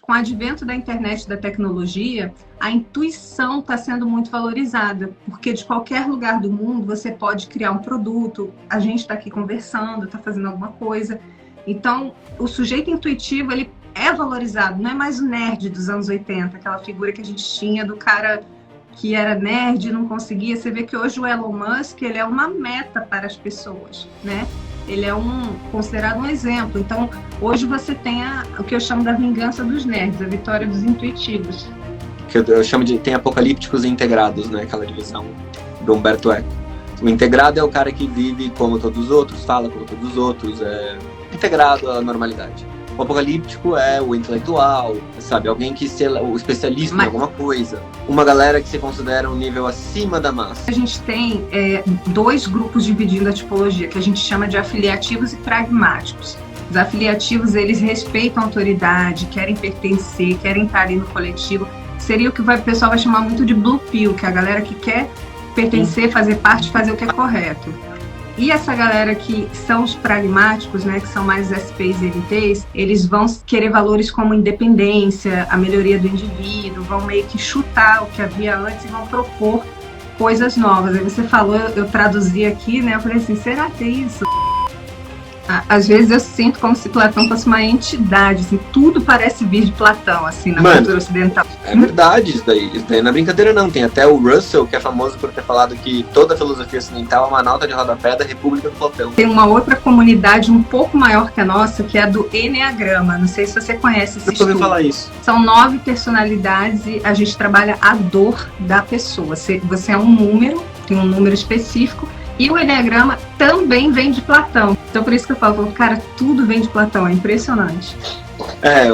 com o advento da internet e da tecnologia, a intuição está sendo muito valorizada, porque de qualquer lugar do mundo você pode criar um produto, a gente está aqui conversando, está fazendo alguma coisa. Então, o sujeito intuitivo, ele é valorizado, não é mais o nerd dos anos 80, aquela figura que a gente tinha do cara que era nerd e não conseguia. Você vê que hoje o Elon Musk, ele é uma meta para as pessoas, né? Ele é considerado um exemplo. Então, hoje você tem o que eu chamo da vingança dos nerds, a vitória dos intuitivos. Que eu chamo de tem apocalípticos e integrados, né? Aquela divisão do Humberto Eco. O integrado é o cara que vive como todos os outros, fala como todos os outros, é integrado à normalidade. O apocalíptico é o intelectual, sabe? Alguém que o especialista em alguma coisa. Uma galera que se considera um nível acima da massa. A gente tem dois grupos dividindo a tipologia, que a gente chama de afiliativos e pragmáticos. Os afiliativos, eles respeitam a autoridade, querem pertencer, querem estar ali no coletivo. Seria o que o pessoal vai chamar muito de blue pill, que é a galera que quer pertencer, fazer parte, fazer o que é correto. E essa galera que são os pragmáticos, né, que são mais os SPs e LTs, eles vão querer valores como independência, a melhoria do indivíduo, vão meio que chutar o que havia antes e vão propor coisas novas. Aí você falou, eu traduzi aqui, né, eu falei assim, será que é isso? Às vezes eu sinto como se Platão fosse uma entidade, assim, tudo parece vir de Platão, assim, na cultura ocidental. É verdade isso daí não é brincadeira não, tem até o Russell, que é famoso por ter falado que toda a filosofia ocidental é uma nota de rodapé da República do Platão. Tem uma outra comunidade um pouco maior que a nossa, que é a do Eneagrama, não sei se você conhece esse estudo. Eu ouvi falar isso. São 9 personalidades e a gente trabalha a dor da pessoa, você é um número, tem um número específico. E o Eneagrama também vem de Platão. Então, por isso que eu falo, cara, tudo vem de Platão, é impressionante.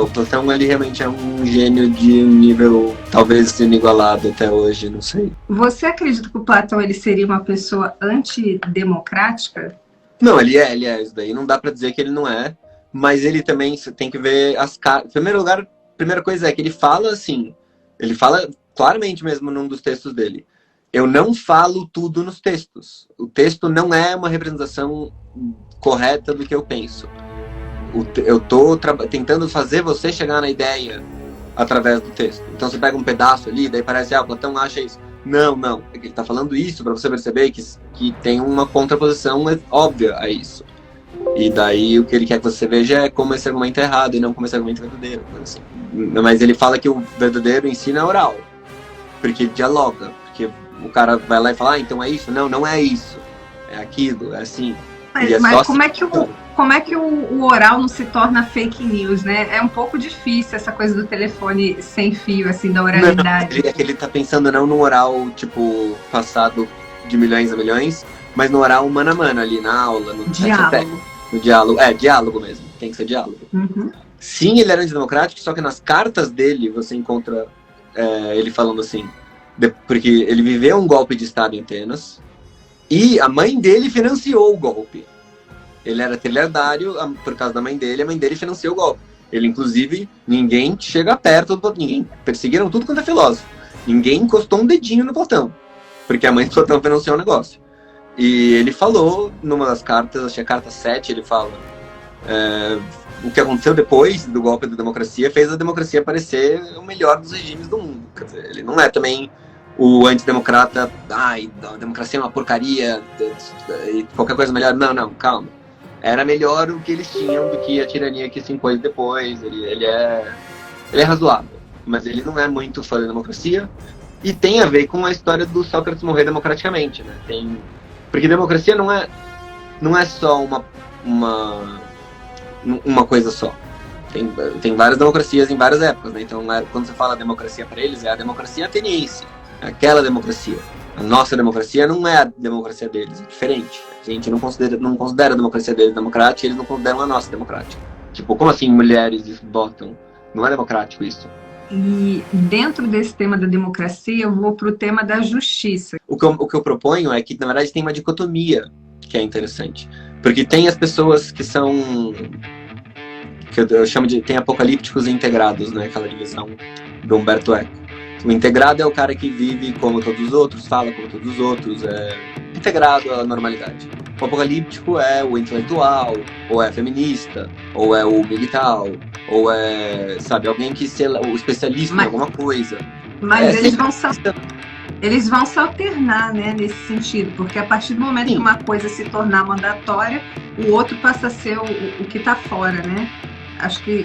O Platão, ele realmente é um gênio de um nível talvez inigualado até hoje, não sei. Você acredita que o Platão, ele seria uma pessoa antidemocrática? Não, ele é, isso daí não dá pra dizer que ele não é, mas ele também, você tem que ver as caras. Em primeiro lugar, a primeira coisa é que ele fala assim, ele fala claramente mesmo num dos textos dele. Eu não falo tudo nos textos. O texto não é uma representação correta do que eu penso. Eu estou tentando fazer você chegar na ideia através do texto. Então você pega um pedaço ali, daí parece, o Platão acha isso. Não. É que ele está falando isso para você perceber que tem uma contraposição óbvia a isso. E daí o que ele quer que você veja é como esse argumento é errado e não como esse argumento é verdadeiro. Assim. Mas ele fala que o verdadeiro ensino é oral. Porque ele dialoga. Porque o cara vai lá e fala, então é isso? Não é isso. É aquilo, é assim. Mas como é que o oral não se torna fake news, né? É um pouco difícil essa coisa do telefone sem fio, assim, da oralidade. É que ele tá pensando não no oral, tipo, passado de milhões a milhões, mas no oral mano a mano, ali na aula, no diálogo. No diálogo. Diálogo mesmo. Tem que ser diálogo. Uhum. Sim, ele era antidemocrático, só que nas cartas dele você encontra ele falando assim, porque ele viveu um golpe de Estado em Atenas e a mãe dele financiou o golpe. Ele era trilhardário por causa da mãe dele, a mãe dele financiou o golpe. Ele, inclusive, ninguém chega perto do Platão, ninguém, perseguiram tudo quanto é filósofo. Ninguém encostou um dedinho no Platão, porque a mãe do Platão financiou o negócio. E ele falou, numa das cartas, acho que a carta 7, ele fala o que aconteceu depois do golpe da democracia fez a democracia parecer o melhor dos regimes do mundo. Quer dizer, ele não é também o antidemocrata, a democracia é uma porcaria, e qualquer coisa melhor. Não, calma. Era melhor o que eles tinham do que a tirania que se impôs depois. Ele é razoável, mas ele não é muito fã da democracia. E tem a ver com a história do Sócrates morrer democraticamente, né? Porque democracia não é só uma coisa só. Tem várias democracias em várias épocas, né? Então, quando você fala democracia para eles, é a democracia ateniense, é aquela democracia. A nossa democracia não é a democracia deles, é diferente. A gente não considera a democracia deles democrática, eles não consideram a nossa democrática. Tipo, como assim mulheres votam? Não é democrático isso. E dentro desse tema da democracia, eu vou para o tema da justiça. O que eu proponho é que, na verdade, tem uma dicotomia que é interessante. Porque tem as pessoas que são... que eu chamo de... tem apocalípticos e integrados, né? Aquela divisão do Humberto Eco. O integrado é o cara que vive como todos os outros, fala como todos os outros, é integrado à normalidade. O apocalíptico é o intelectual, ou é feminista, ou é o militar, ou é, sabe, alguém que seja o especialista em alguma coisa. Mas eles vão se alternar, né, nesse sentido, porque a partir do momento que uma coisa se tornar mandatória, o outro passa a ser o que está fora, né? Acho que...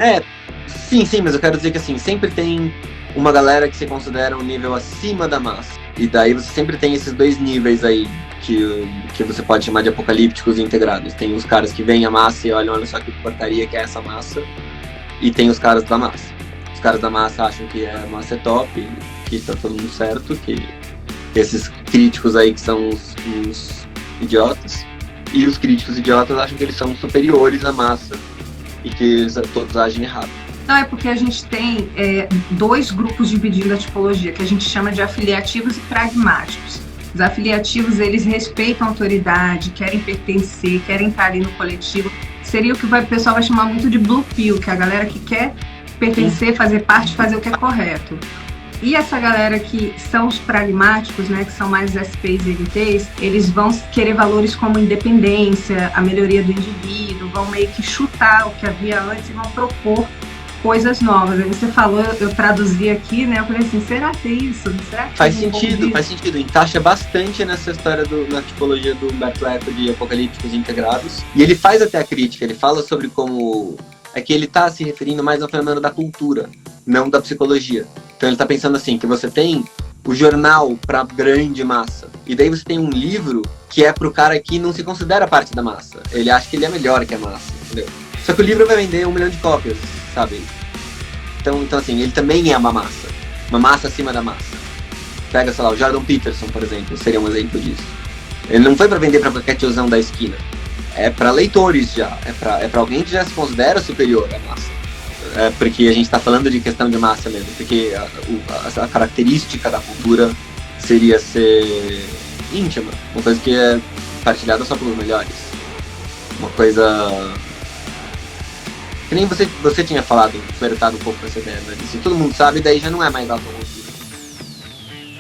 Sim, mas eu quero dizer que, assim, sempre tem uma galera que se considera um nível acima da massa. E daí você sempre tem esses dois níveis aí, que você pode chamar de apocalípticos e integrados. Tem os caras que veem a massa e olham só que porcaria que é essa massa, e tem os caras da massa. Os caras da massa acham que a massa é top, que tá todo mundo certo, que esses críticos aí que são uns idiotas, e os críticos idiotas acham que eles são superiores à massa e que eles todos agem errado. Não, é porque a gente tem dois grupos dividindo a tipologia, que a gente chama de afiliativos e pragmáticos. Os afiliativos, eles respeitam a autoridade, querem pertencer, querem estar ali no coletivo. Seria o que o pessoal vai chamar muito de blue pill, que é a galera que quer pertencer, fazer parte, fazer o que é correto. E essa galera que são os pragmáticos, né, que são mais SPs e ENTs, eles vão querer valores como independência, a melhoria do indivíduo, vão meio que chutar o que havia antes e vão propor coisas novas. Aí você falou, eu traduzi aqui, né, eu falei assim, será que é isso? Será que faz sentido, encaixa bastante nessa história na tipologia do Humberto Eco de apocalípticos integrados. E ele faz até a crítica, ele fala sobre como... É que ele está se referindo mais ao fenômeno da cultura, não da psicologia. Então ele está pensando assim, que você tem o jornal para grande massa, e daí você tem um livro que é pro cara que não se considera parte da massa. Ele acha que ele é melhor que a massa, entendeu? Só que o livro vai vender 1 milhão de cópias, sabe? Então assim, ele também é uma massa acima da massa. Pega, sei lá, o Jordan Peterson, por exemplo, seria um exemplo disso. Ele não foi para vender para qualquer tiozão da esquina. É para leitores já, é para alguém que já se considera superior à massa. Porque a gente está falando de questão de massa mesmo, porque a característica da cultura seria ser íntima, uma coisa que é partilhada só pelos melhores. Uma coisa... Que nem você tinha falado, flertado um pouco com essa ideia, né? Se todo mundo sabe, daí já não é mais autocultura.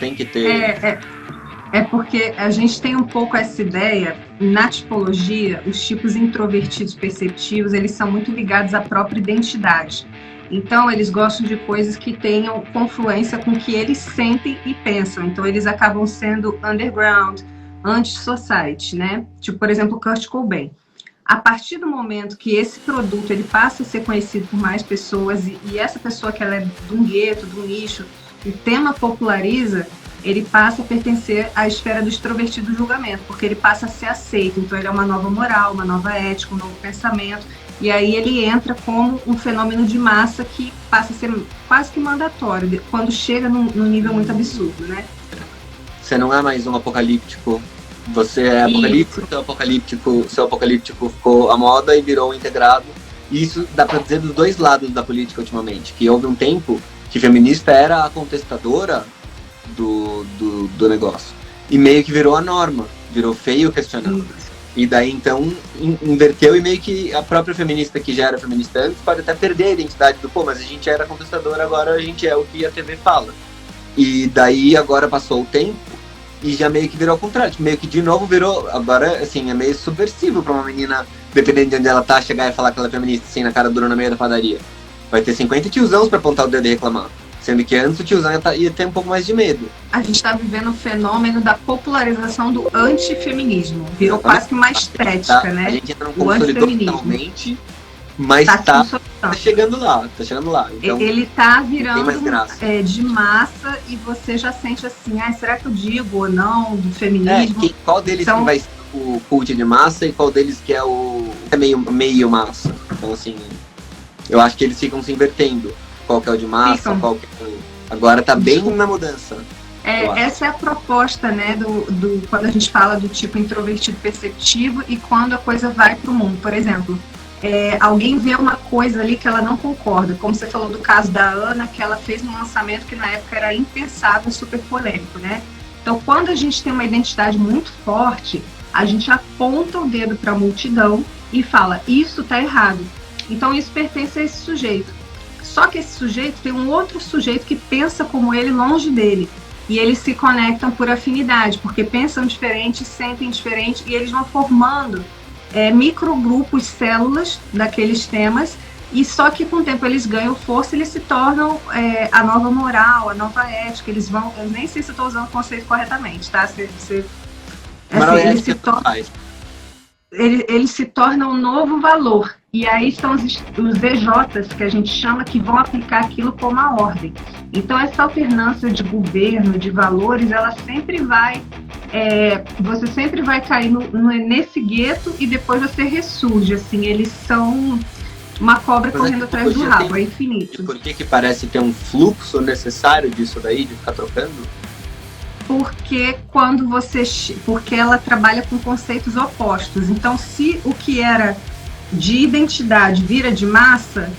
Tem que ter... É porque a gente tem um pouco essa ideia, na tipologia, os tipos introvertidos perceptivos, eles são muito ligados à própria identidade. Então, eles gostam de coisas que tenham confluência com o que eles sentem e pensam. Então, eles acabam sendo underground, anti-society, né? Tipo, por exemplo, Kurt Cobain. A partir do momento que esse produto ele passa a ser conhecido por mais pessoas e essa pessoa que ela é de um gueto, de um nicho, o tema populariza, ele passa a pertencer à esfera do extrovertido julgamento, porque ele passa a ser aceito. Então, ele é uma nova moral, uma nova ética, um novo pensamento. E aí ele entra como um fenômeno de massa que passa a ser quase que mandatório, quando chega num nível muito absurdo, né? Você não é mais um apocalíptico. Você é apocalíptico, seu apocalíptico ficou à moda e virou um integrado. E isso dá pra dizer dos dois lados da política ultimamente, que houve um tempo que feminista era a contestadora do negócio. E meio que virou a norma, virou feio questionar. E daí então inverteu e meio que a própria feminista que já era feminista antes pode até perder a identidade do mas a gente era contestadora, agora a gente é o que a TV fala. E daí agora passou o tempo e já meio que virou ao contrário, meio que de novo virou, agora assim, é meio subversivo pra uma menina, dependendo de onde ela tá, chegar e falar que ela é feminista assim na cara dura no meio da padaria. Vai ter 50 tiozãos pra apontar o dedo e reclamar. Sendo que antes o tiozão ia ter um pouco mais de medo. A gente está vivendo o fenômeno da popularização do antifeminismo. Virou quase que uma estética, né? A gente ainda não consolidou totalmente, mas tá chegando lá. Então, ele tá virando de massa e você já sente assim, será que eu digo ou não do feminismo? Qual deles que vai ser o cult de massa e qual deles que é meio massa? Então, assim, eu acho que eles ficam se invertendo. Qual que é o de massa, qual que é o... Agora tá bem na mudança. Essa é a proposta, né, do quando a gente fala do tipo introvertido perceptivo e quando a coisa vai para o mundo. Por exemplo, alguém vê uma coisa ali que ela não concorda, como você falou do caso da Ana, que ela fez um lançamento que na época era impensável, super polêmico, né? Então, quando a gente tem uma identidade muito forte, a gente aponta o dedo para a multidão e fala, isso tá errado. Então, isso pertence a esse sujeito. Só que esse sujeito tem um outro sujeito que pensa como ele longe dele. E eles se conectam por afinidade, porque pensam diferente, sentem diferente, e eles vão formando microgrupos, células daqueles temas, E só que com o tempo eles ganham força, eles se tornam a nova moral, a nova ética. Eles vão, eu nem sei se estou usando o conceito corretamente, tá? Eles se tornam, eles se tornam um novo valor. E aí estão os DJs, que a gente chama, que vão aplicar aquilo como a ordem. Então, essa alternância de governo, de valores, ela sempre vai... você sempre vai cair nesse gueto e depois você ressurge. Assim, eles são uma cobra correndo atrás do rabo, é infinito. E por que parece ter um fluxo necessário disso daí, de ficar trocando? Porque ela trabalha com conceitos opostos. Então, se o que era de identidade vira de massa,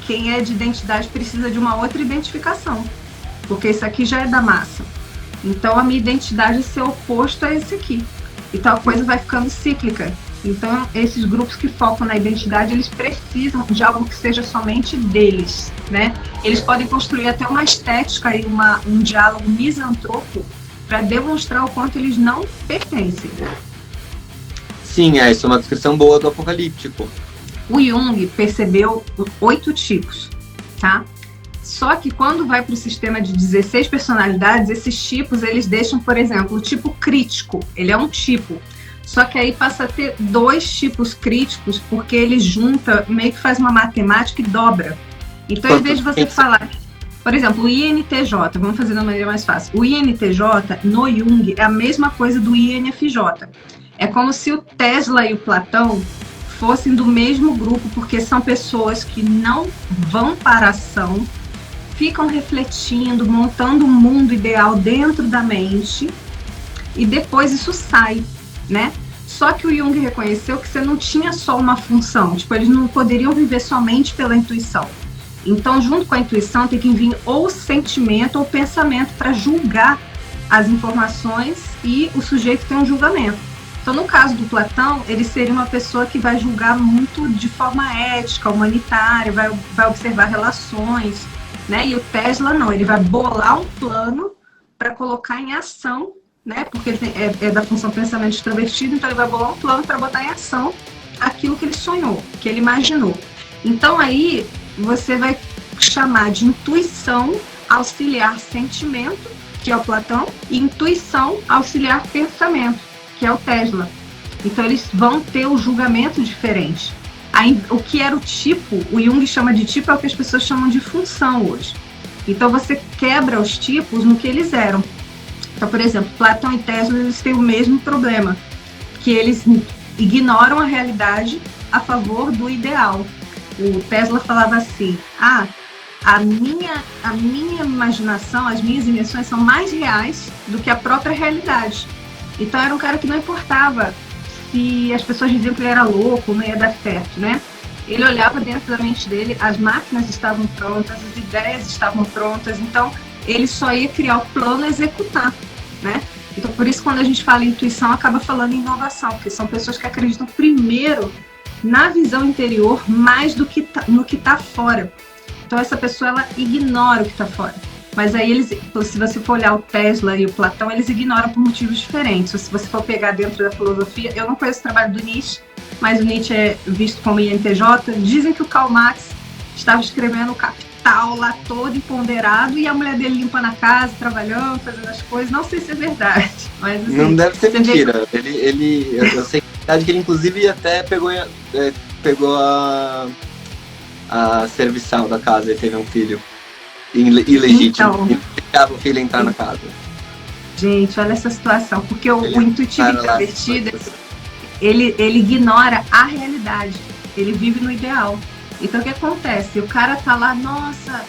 quem é de identidade precisa de uma outra identificação, porque isso aqui já é da massa. Então, a minha identidade é ser oposto a esse aqui. Então, a coisa vai ficando cíclica. Então, esses grupos que focam na identidade, eles precisam de algo que seja somente deles, né? Eles podem construir até uma estética e um diálogo misantropo para demonstrar o quanto eles não pertencem. Sim, isso é uma descrição boa do apocalíptico. O Jung percebeu 8 tipos, tá? Só que quando vai para o sistema de 16 personalidades, esses tipos, eles deixam, por exemplo, o tipo crítico, ele é um tipo. Só que aí passa a ter 2 tipos críticos, porque ele junta, meio que faz uma matemática e dobra. Então, em vez de você falar... Por exemplo, o INTJ, vamos fazer da maneira mais fácil. O INTJ, no Jung, é a mesma coisa do INFJ. É como se o Tesla e o Platão fossem do mesmo grupo, porque são pessoas que não vão para a ação, ficam refletindo, montando um mundo ideal dentro da mente, e depois isso sai, né? Só que o Jung reconheceu que você não tinha só uma função, tipo, eles não poderiam viver somente pela intuição. Então, junto com a intuição, tem que vir ou sentimento ou pensamento para julgar as informações, e o sujeito tem um julgamento. Então, no caso do Platão, ele seria uma pessoa que vai julgar muito de forma ética, humanitária, vai observar relações, né? E o Tesla não, ele vai bolar um plano para colocar em ação, né? Porque ele é da função pensamento extrovertido, então ele vai bolar um plano para botar em ação aquilo que ele sonhou, que ele imaginou. Então, aí você vai chamar de intuição auxiliar sentimento, que é o Platão, e intuição auxiliar pensamento, que é o Tesla. Então, eles vão ter o julgamento diferente. Aí, o que era o tipo, o Jung chama de tipo, é o que as pessoas chamam de função hoje. Então, você quebra os tipos no que eles eram. Então, por exemplo, Platão e Tesla, eles têm o mesmo problema, que eles ignoram a realidade a favor do ideal. O Tesla falava assim, a minha imaginação, as minhas invenções são mais reais do que a própria realidade. Então, era um cara que não importava se as pessoas diziam que ele era louco, não ia dar certo, né? Ele olhava dentro da mente dele, as máquinas estavam prontas, as ideias estavam prontas, então ele só ia criar o plano e executar, né? Então, por isso, quando a gente fala em intuição, acaba falando em inovação, porque são pessoas que acreditam primeiro na visão interior mais do que no que está fora. Então, essa pessoa, ela ignora o que está fora. Mas aí, se você for olhar o Tesla e o Platão, eles ignoram por motivos diferentes. Se você for pegar dentro da filosofia, eu não conheço o trabalho do Nietzsche, mas o Nietzsche é visto como INTJ. Dizem que o Karl Marx estava escrevendo o Capital lá todo empoderado e a mulher dele limpando a casa, trabalhando, fazendo as coisas. Não sei se é verdade. Mas, assim, não deve ser mentira. Eu sei que ele, inclusive, até pegou a serviçal da casa e teve um filho ilegítimo. Então, e deixava o filho entrar na casa. Gente, olha essa situação. Porque o intuitivo introvertido, ele ignora a realidade. Ele vive no ideal. Então, o que acontece? O cara tá lá, nossa,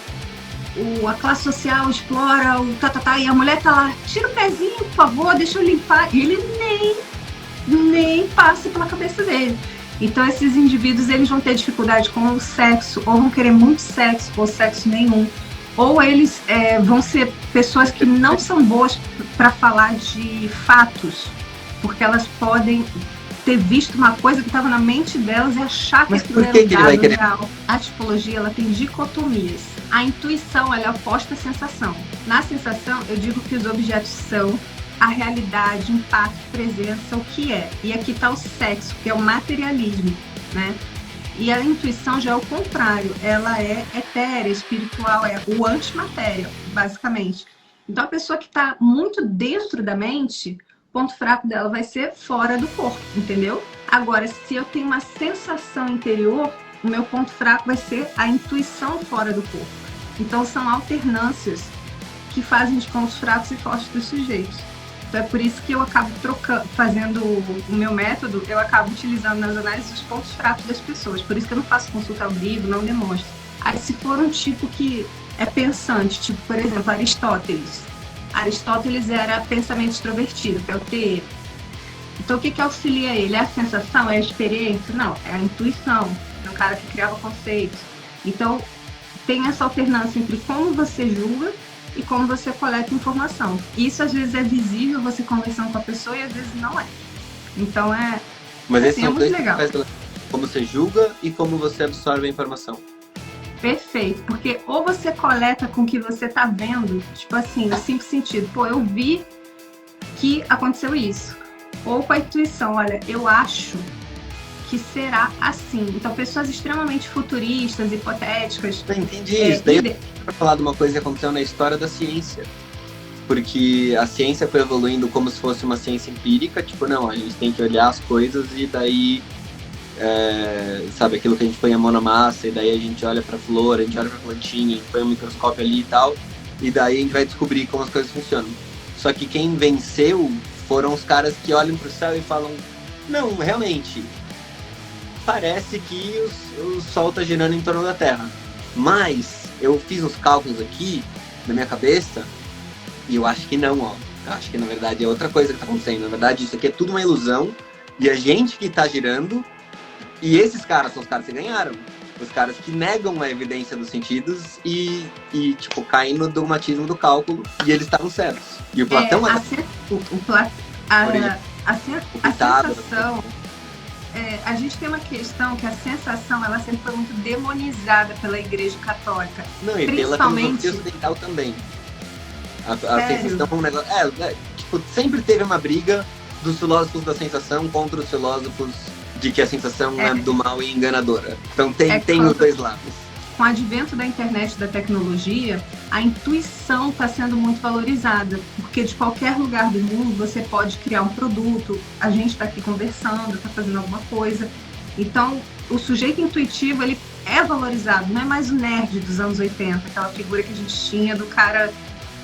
a classe social explora o e a mulher tá lá, tira o pezinho, por favor, deixa eu limpar. E ele nem passa pela cabeça dele. Então, esses indivíduos, eles vão ter dificuldade com o sexo, ou vão querer muito sexo, ou sexo nenhum. Ou eles vão ser pessoas que não são boas para falar de fatos, porque elas podem ter visto uma coisa que estava na mente delas e achar que aquilo era dado real. A tipologia, ela tem dicotomias. A intuição, ela é oposta à sensação. Na sensação, eu digo que os objetos são a realidade, impacto, presença, o que é. E aqui está o sexo, que é o materialismo, né? E a intuição já é o contrário, ela é etérea, espiritual, é o antimatéria, basicamente. Então, a pessoa que está muito dentro da mente, o ponto fraco dela vai ser fora do corpo, entendeu? Agora, se eu tenho uma sensação interior, o meu ponto fraco vai ser a intuição fora do corpo. Então, são alternâncias que fazem de pontos fracos e fortes dos sujeitos. Então, é por isso que eu acabo fazendo o meu método, eu acabo utilizando nas análises os pontos fracos das pessoas. Por isso que eu não faço consulta ao vivo, não demonstro. Aí, se for um tipo que é pensante, tipo, por exemplo, Aristóteles. Aristóteles era pensamento extrovertido, que é o TE. Então, o que auxilia ele? É a sensação? É a experiência? Não, é a intuição. É um cara que criava conceitos. Então, tem essa alternância entre como você julga e como você coleta informação. Isso, às vezes, é visível você conversando com a pessoa e, às vezes, não é. Então, Mas assim, é muito legal. Como você julga e como você absorve a informação. Perfeito, porque ou você coleta com o que você tá vendo, tipo assim, no simples sentido, pô, eu vi que aconteceu isso. Ou com a intuição, olha, eu acho que será assim. Então, pessoas extremamente futuristas, hipotéticas. Eu entendi isso. Daí eu para falar de uma coisa que aconteceu na história da ciência. Porque a ciência foi evoluindo como se fosse uma ciência empírica, tipo, não, a gente tem que olhar as coisas e daí, sabe, aquilo que a gente põe a mão na massa, e daí a gente olha pra flor, a gente olha pra plantinha, põe um microscópio ali e tal, e daí a gente vai descobrir como as coisas funcionam. Só que quem venceu foram os caras que olham pro céu e falam, não, realmente, parece que o Sol tá girando em torno da Terra. Mas eu fiz uns cálculos aqui na minha cabeça e eu acho que não, ó. Eu acho que na verdade é outra coisa que tá acontecendo. Na verdade, isso aqui é tudo uma ilusão e a gente que tá girando. E esses caras são os caras que ganharam. Os caras que negam a evidência dos sentidos e tipo, caem no dogmatismo do cálculo e eles estavam certos. E o Platão a sensação. A gente tem uma questão que a sensação ela sempre foi muito demonizada pela Igreja Católica. Não, e pela filosofia ocidental também. A sensação é um negócio. Tipo, sempre teve uma briga dos filósofos da sensação contra os filósofos de que a sensação é do mal e enganadora. Então tem os dois lados. Com o advento da internet e da tecnologia, a intuição está sendo muito valorizada, porque de qualquer lugar do mundo você pode criar um produto, a gente está aqui conversando, está fazendo alguma coisa. Então, o sujeito intuitivo, ele é valorizado, não é mais o nerd dos anos 80, aquela figura que a gente tinha do cara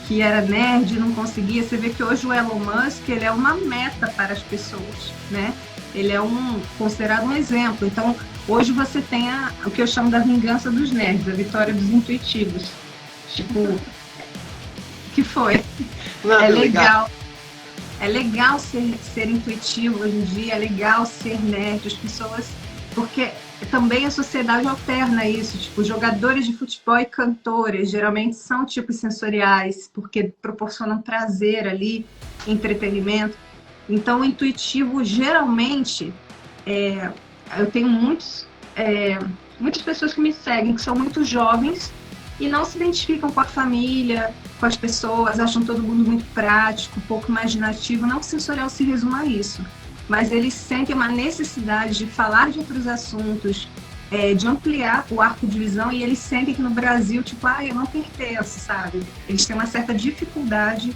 que era nerd e não conseguia. Você vê que hoje o Elon Musk, ele é uma meta para as pessoas, né? Ele é considerado um exemplo. Então, hoje você tem o que eu chamo da vingança dos nerds, a vitória dos intuitivos. Tipo, o que foi? Não, é legal. É legal ser intuitivo hoje em dia, é legal ser nerd, as pessoas... Porque também a sociedade alterna isso. Tipo, jogadores de futebol e cantores geralmente são tipos sensoriais, porque proporcionam prazer ali, entretenimento. Então, o intuitivo, geralmente, eu tenho muitas pessoas que me seguem, que são muito jovens e não se identificam com a família, com as pessoas, acham todo mundo muito prático, pouco imaginativo. Não que o sensorial se resuma a isso, mas eles sentem uma necessidade de falar de outros assuntos, de ampliar o arco de visão, e eles sentem que no Brasil, tipo, eu não pertenço, sabe? Eles têm uma certa dificuldade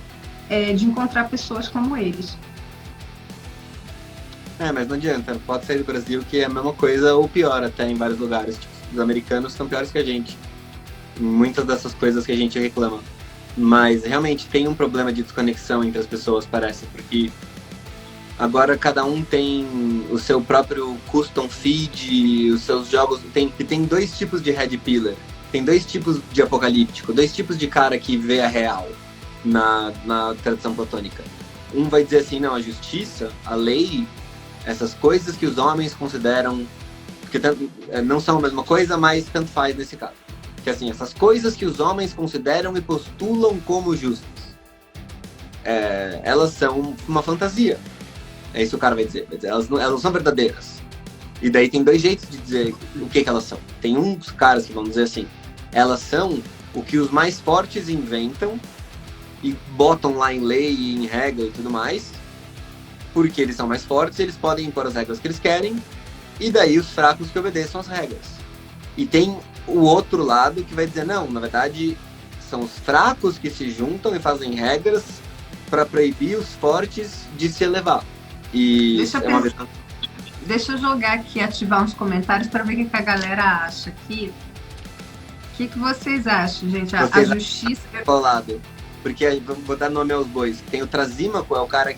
de encontrar pessoas como eles. Mas não adianta, pode sair do Brasil que é a mesma coisa ou pior até em vários lugares. Tipo, os americanos são piores que a gente. Muitas dessas coisas que a gente reclama. Mas realmente tem um problema de desconexão entre as pessoas, parece, porque agora cada um tem o seu próprio custom feed, os seus jogos. Tem dois tipos de red pillar, tem dois tipos de apocalíptico, dois tipos de cara que vê a real na tradição platônica. Um vai dizer assim, não, a justiça, a lei, essas coisas que os homens consideram que não são a mesma coisa, mas tanto faz nesse caso. Que assim, essas coisas que os homens consideram e postulam como justas, elas são uma fantasia. É isso que o cara vai dizer. Elas não são verdadeiras. E daí tem dois jeitos de dizer o que elas são. Tem uns caras que vão dizer assim, elas são o que os mais fortes inventam e botam lá em lei e em regra e tudo mais, porque eles são mais fortes, eles podem impor as regras que eles querem, e daí os fracos que obedeçam as regras. E tem o outro lado que vai dizer, não, na verdade, são os fracos que se juntam e fazem regras para proibir os fortes de se elevar. E deixa eu jogar aqui, ativar uns comentários para ver o que a galera acha aqui. O que vocês acham, gente? A justiça... Lado. Porque, vou dar nome aos bois. Tem o Trasímaco, é o cara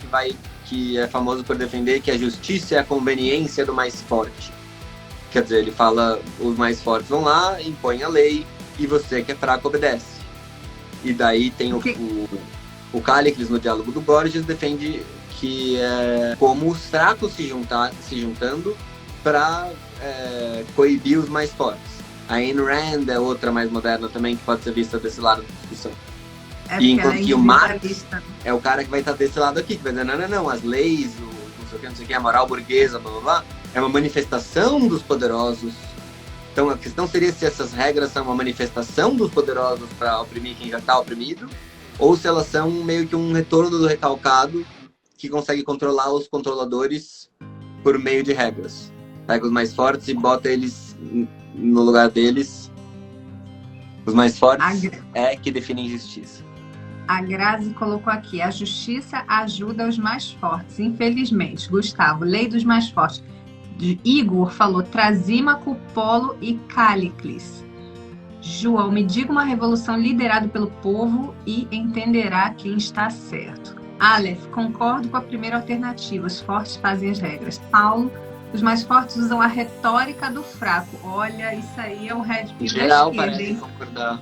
que é famoso por defender que a justiça é a conveniência do mais forte. Quer dizer, ele fala, os mais fortes vão lá, impõem a lei, e você que é fraco obedece. E daí tem o Callicles, no diálogo do Gorgias, defende que é como os fracos se juntando para coibir os mais fortes. A Ayn Rand é outra mais moderna também, que pode ser vista desse lado da discussão. E enquanto que o Marx é o cara que vai estar desse lado aqui, que vai dizer, não, as leis, não sei o que, a moral burguesa, blá blá blá, é uma manifestação dos poderosos. Então a questão seria se essas regras são uma manifestação dos poderosos para oprimir quem já está oprimido, ou se elas são meio que um retorno do recalcado que consegue controlar os controladores por meio de regras. Pega os mais fortes e bota eles no lugar deles. Os mais fortes é que definem justiça. A Grazi colocou aqui, a justiça ajuda os mais fortes, infelizmente. Gustavo, lei dos mais fortes. Igor falou Trasímaco, Polo e Callicles. João, me diga uma revolução liderada pelo povo e entenderá quem está certo. Aleph, concordo com a primeira alternativa, os fortes fazem as regras. Paulo, os mais fortes usam a retórica do fraco. Olha, isso aí é um red pill da geral, esquerda, parece hein? concordar.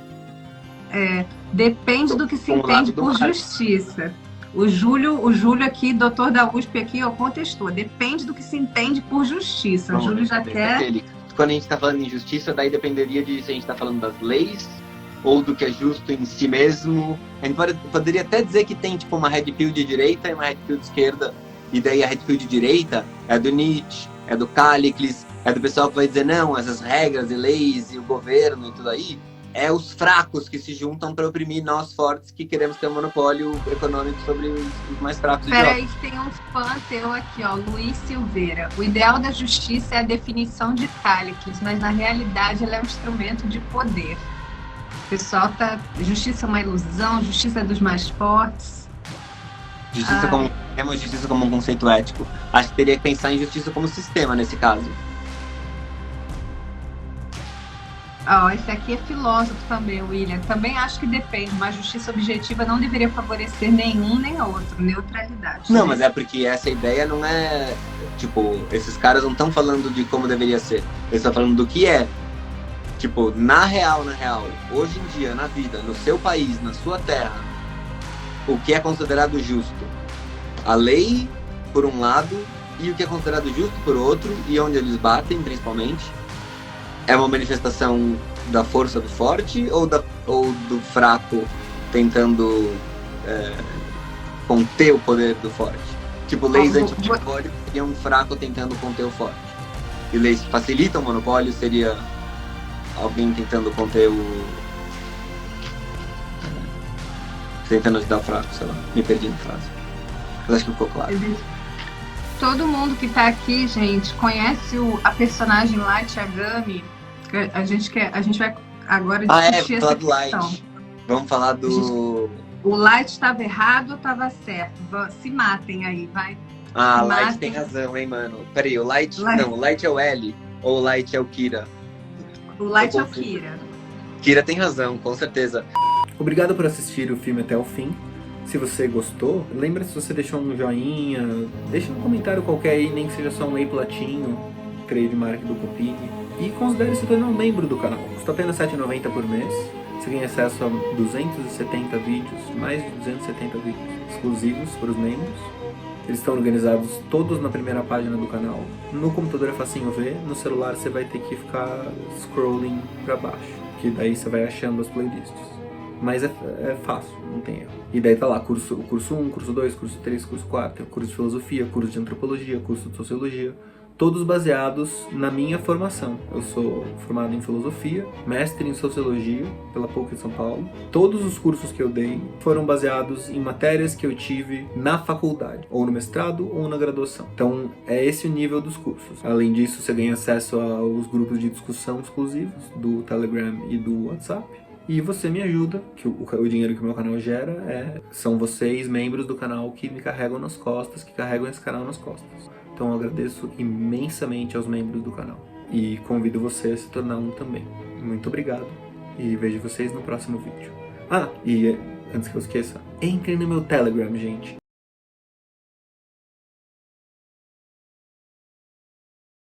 Depende do que se entende por justiça. O Júlio aqui, doutor da USP aqui, contestou. Depende do que se entende por justiça. O Júlio já quer... Quando a gente está falando em justiça, daí dependeria de se a gente está falando das leis ou do que é justo em si mesmo. A gente poderia até dizer que tem tipo uma red pill de direita e uma red pill de esquerda. E daí a red pill de direita é do Nietzsche, é do Callicles, é do pessoal que vai dizer não, essas regras e leis e o governo e tudo aí, é os fracos que se juntam para oprimir nós fortes que queremos ter um monopólio econômico sobre os mais fracos. Peraí, tem um fã teu aqui, Luiz Silveira. O ideal da justiça é a definição de Callicles, mas na realidade ela é um instrumento de poder. O pessoal justiça é uma ilusão, justiça é dos mais fortes. Temos justiça como um conceito ético. Acho que teria que pensar em justiça como sistema nesse caso. Esse aqui é filósofo também, William. Também acho que depende, mas justiça objetiva não deveria favorecer nenhum nem outro. Neutralidade. Não, mas é porque essa ideia não é... Tipo, esses caras não estão falando de como deveria ser. Eles estão falando do que é. Tipo, na real, hoje em dia, na vida, no seu país, na sua terra, o que é considerado justo? A lei, por um lado, e o que é considerado justo por outro, e onde eles batem, principalmente. É uma manifestação da força do forte ou do fraco tentando conter o poder do forte? Tipo, leis anti-monopólio seria um fraco tentando conter o forte. E leis que facilitam o monopólio seria alguém tentando conter tentando ajudar o fraco, sei lá. Me perdi na frase. Mas acho que ficou claro. Todo mundo que tá aqui, gente, conhece a personagem Light Yagami. A gente vai agora discutir essa questão. Light. Vamos falar do... O Light estava errado ou estava certo? Se matem aí, vai. O Light tem razão, hein, mano. Peraí, o Light... Não, o Light é o L ou o Light é o Kira? O Light é o Kira. Kira tem razão, com certeza. Obrigado por assistir o filme até o fim. Se você gostou, lembra se você deixou um joinha, deixa um comentário qualquer aí, nem que seja só um Ei Platinho, trademark do Copini. E considere se tornar um membro do canal. Custa apenas R$ 7,90 por mês. Você ganha acesso a 270 vídeos, mais de 270 vídeos exclusivos para os membros. Eles estão organizados todos na primeira página do canal. No computador é facinho ver, no celular você vai ter que ficar scrolling para baixo, que daí você vai achando as playlists. Mas é fácil, não tem erro. E daí tá lá, curso 1, curso 2, curso 3, curso 4, curso de filosofia, curso de antropologia, curso de sociologia. todos baseados na minha formação. Eu sou formado em filosofia, mestre em sociologia pela PUC de São Paulo. Todos os cursos que eu dei foram baseados em matérias que eu tive na faculdade, ou no mestrado ou na graduação. Então é esse o nível dos cursos. Além disso, você ganha acesso aos grupos de discussão exclusivos do Telegram e do WhatsApp. E você me ajuda, que o dinheiro que o meu canal gera são vocês, membros do canal, que me carregam nas costas, que carregam esse canal nas costas. Então eu agradeço imensamente aos membros do canal. E convido você a se tornar um também. Muito obrigado. E vejo vocês no próximo vídeo. E antes que eu esqueça, entrem no meu Telegram, gente.